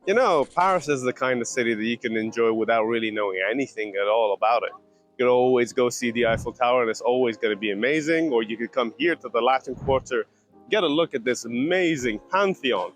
You know, Paris is the kind of city that you can enjoy without really knowing anything at all about it. You could always go see the Eiffel Tower and it's always going to be amazing, or you could come here to the Latin Quarter, get a look at this amazing Pantheon.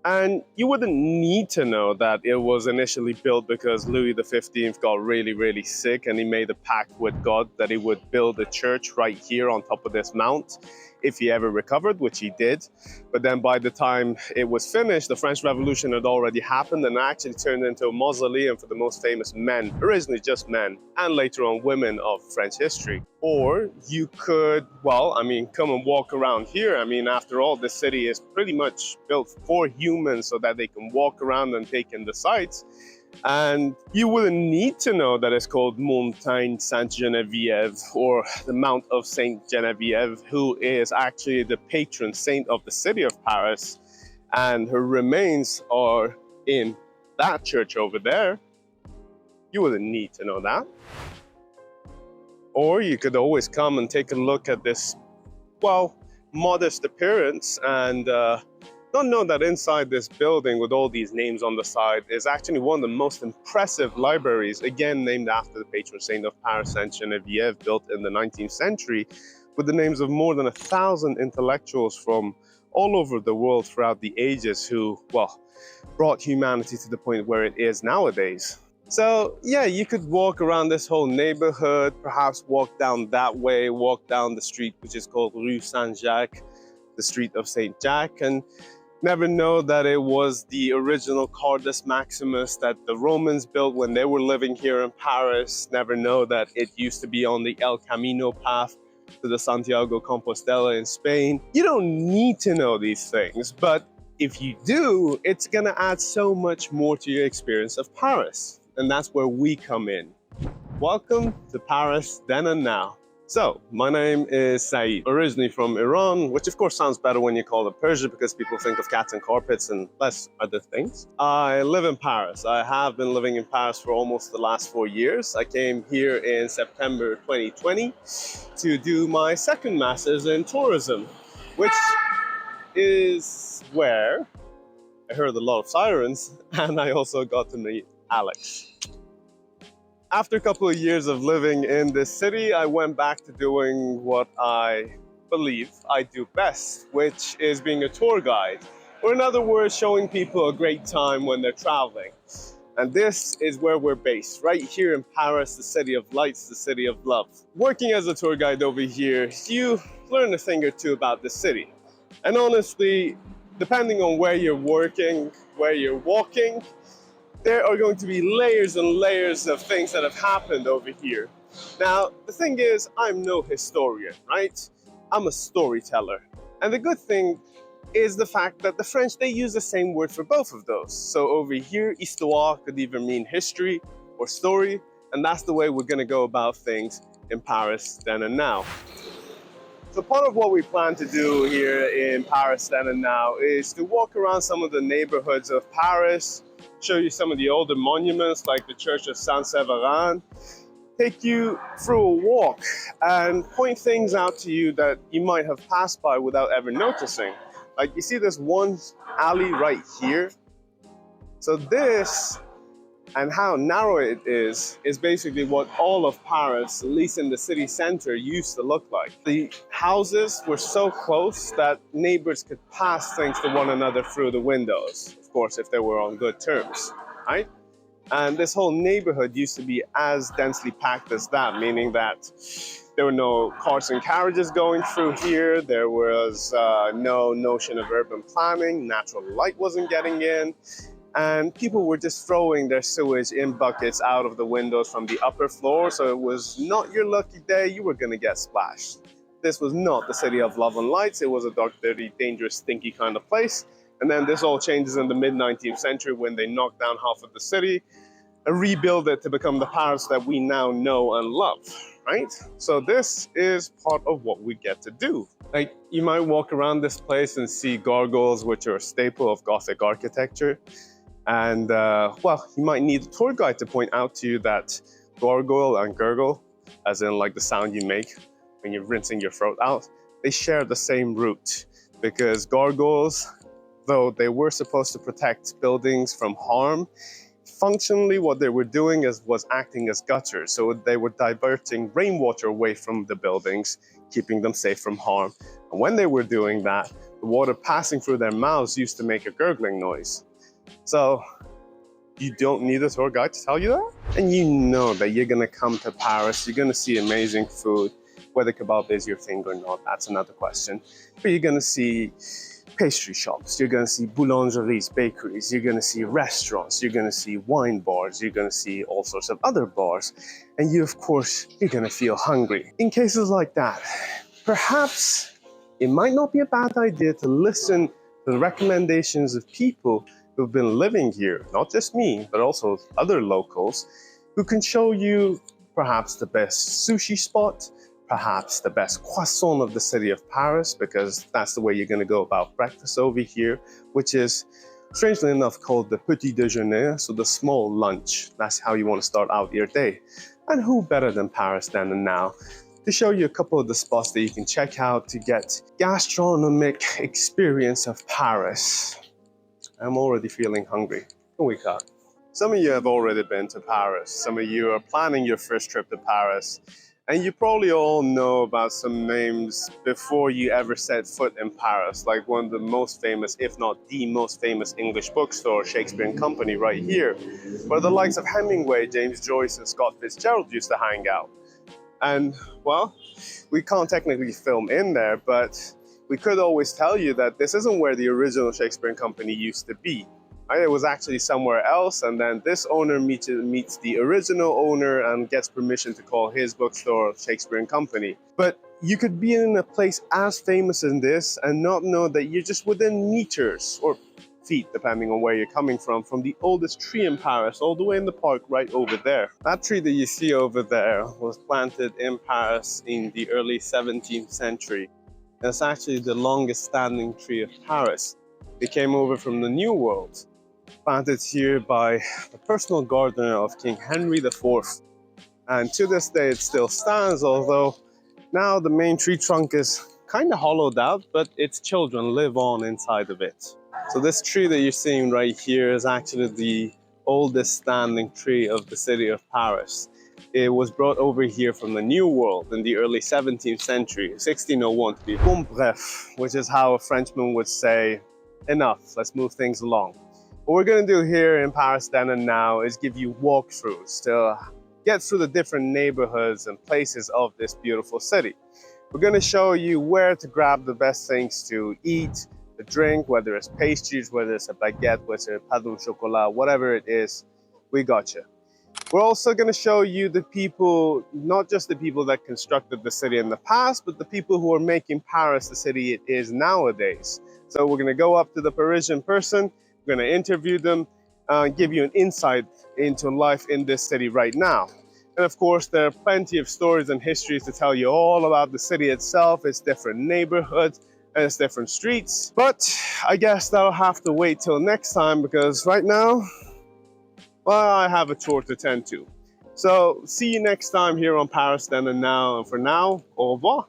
And you wouldn't need to know that it was initially built because Louis XV got really, really sick and he made a pact with God that he would build a church right here on top of this mount if he ever recovered, which he did. But then by the time it was finished, the French Revolution had already happened and actually turned into a mausoleum for the most famous men, originally just men, and later on women of French history. Or you could, well, I mean, come and walk around here. I mean, after all, this city is pretty much built for humans so that they can walk around and take in the sights. And you wouldn't need to know that it's called Montagne Sainte-Geneviève, or the Mount of Saint Geneviève, who is actually the patron saint of the city of Paris. And her remains are in that church over there. You wouldn't need to know that. Or you could always come and take a look at this, well, modest appearance and not know that inside this building with all these names on the side is actually one of the most impressive libraries, again named after the patron saint of Paris, Saint Geneviève, built in the 19th century, with the names of more than 1,000 intellectuals from all over the world throughout the ages who, well, brought humanity to the point where it is nowadays. So yeah, you could walk around this whole neighborhood, perhaps walk down that way, walk down the street which is called Rue Saint-Jacques, the street of Saint Jack, and never know that it was the original Cartus Maximus that the Romans built when they were living here in Paris. Never know that it used to be on the El Camino path to the Santiago Compostela in Spain. You don't need to know these things, but if you do, it's gonna add so much more to your experience of Paris. And that's where we come in. Welcome to Paris Then and Now. So, my name is Saeed, originally from Iran, which of course sounds better when you call it Persia because people think of cats and carpets and less other things. I live in Paris. I have been living in Paris for almost the last 4 years. I came here in September 2020 to do my second master's in tourism, which is where I heard a lot of sirens and I also got to meet Alex. After a couple of years of living in this city, I went back to doing what I believe I do best, which is being a tour guide, or in other words, showing people a great time when they're traveling. And this is where we're based, right here in Paris, the city of lights, the city of love. Working as a tour guide over here, you learn a thing or two about the city. And honestly, depending on where you're working, where you're walking, there are going to be layers and layers of things that have happened over here. Now, the thing is, I'm no historian, right? I'm a storyteller. And the good thing is the fact that the French, they use the same word for both of those. So over here, histoire could either mean history or story, and that's the way we're gonna go about things in Paris then and now. So part of what we plan to do here in Paris then and now is to walk around some of the neighborhoods of Paris, show you some of the older monuments like the Church of Saint-Séverin, take you through a walk and point things out to you that you might have passed by without ever noticing. Like you see this one alley right here. So this, and how narrow it is basically what all of Paris, at least in the city center, used to look like. The houses were so close that neighbors could pass things to one another through the windows, of course, if they were on good terms, right? And this whole neighborhood used to be as densely packed as that, meaning that there were no cars and carriages going through here. There was no notion of urban planning. Natural light wasn't getting in. And people were just throwing their sewage in buckets out of the windows from the upper floor. So it was not your lucky day. You were going to get splashed. This was not the city of love and lights. It was a dark, dirty, dangerous, stinky kind of place. And then this all changes in the mid-19th century when they knocked down half of the city and rebuild it to become the Paris that we now know and love, right? So this is part of what we get to do. Like, you might walk around this place and see gargoyles, which are a staple of Gothic architecture. And, well, you might need a tour guide to point out to you that gargoyle and gurgle, as in like the sound you make when you're rinsing your throat out, they share the same root because gargoyles though they were supposed to protect buildings from harm, functionally what they were doing was acting as gutters. So they were diverting rainwater away from the buildings, keeping them safe from harm. And when they were doing that, the water passing through their mouths used to make a gurgling noise. So you don't need a tour guide to tell you that. And you know that you're gonna come to Paris, you're gonna see amazing food. Whether kebab is your thing or not, that's another question. But you're gonna see pastry shops, you're gonna see boulangeries, bakeries, you're gonna see restaurants, you're gonna see wine bars, you're gonna see all sorts of other bars. And you, of course, you're gonna feel hungry. In cases like that, perhaps it might not be a bad idea to listen to the recommendations of people who've been living here, not just me, but also other locals, who can show you perhaps the best sushi spot, perhaps the best croissant of the city of Paris, because that's the way you're going to go about breakfast over here, which is, strangely enough, called the petit déjeuner, so the small lunch. That's how you want to start out your day. And who better than Paris then and now to show you a couple of the spots that you can check out to get gastronomic experience of Paris. I'm already feeling hungry. Can we cut? Some of you have already been to Paris. Some of you are planning your first trip to Paris. And you probably all know about some names before you ever set foot in Paris, like one of the most famous, if not the most famous English bookstore, Shakespeare and Company, right here, where the likes of Hemingway, James Joyce, and Scott Fitzgerald used to hang out. And, well, we can't technically film in there, but we could always tell you that this isn't where the original Shakespeare and Company used to be. It was actually somewhere else, and then this owner meets the original owner and gets permission to call his bookstore Shakespeare and Company. But you could be in a place as famous as this and not know that you're just within meters, or feet, depending on where you're coming from the oldest tree in Paris, all the way in the park right over there. That tree that you see over there was planted in Paris in the early 17th century. It's actually the longest standing tree of Paris. It came over from the New World, planted here by the personal gardener of King Henry IV. And to this day it still stands, although now the main tree trunk is kind of hollowed out, but its children live on inside of it. So this tree that you're seeing right here is actually the oldest standing tree of the city of Paris. It was brought over here from the New World in the early 17th century, 1601 to be bon bref, which is how a Frenchman would say, enough, let's move things along. What we're going to do here in Paris then and now is give you walkthroughs to get through the different neighborhoods and places of this beautiful city. We're going to show you where to grab the best things to eat, to drink, whether it's pastries, whether it's a baguette, whether it's a pain au chocolat, whatever it is, we got you. We're also going to show you the people, not just the people that constructed the city in the past, but the people who are making Paris the city it is nowadays. So we're going to go up to the Parisian person, we're going to interview them, give you an insight into life in this city right now. And of course, there are plenty of stories and histories to tell you all about the city itself, its different neighborhoods, and its different streets. But I guess that'll have to wait till next time, because right now, well, I have a chore to tend to. So see you next time here on Paris Then and Now. And for now, au revoir.